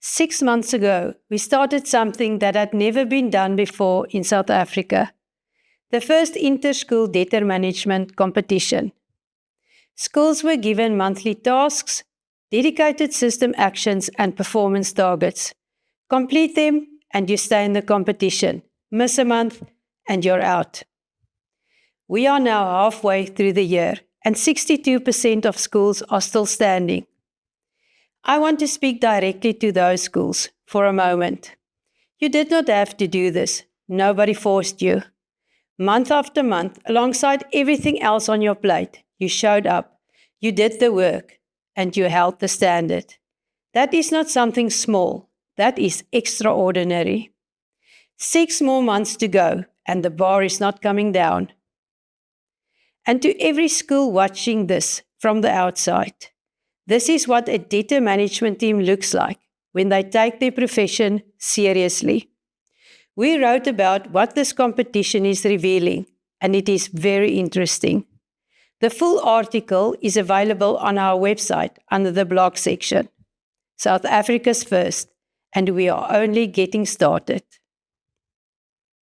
6 months ago, we started something that had never been done before in South Africa. The first inter-school debtor management competition. Schools were given monthly tasks, dedicated system actions and performance targets. Complete them and you stay in the competition. Miss a month and you're out. We are now halfway through the year and 62% of schools are still standing. I want to speak directly to those schools for a moment. You did not have to do this. Nobody forced you. Month after month, alongside everything else on your plate, you showed up, you did the work, and you held the standard. That is not something small. That is extraordinary. 6 more months to go, and the bar is not coming down. And to every school watching this from the outside, this is what a debtor management team looks like when they take their profession seriously. We wrote about what this competition is revealing, and it is very interesting. The full article is available on our website under the blog section. South Africa's first, and we are only getting started.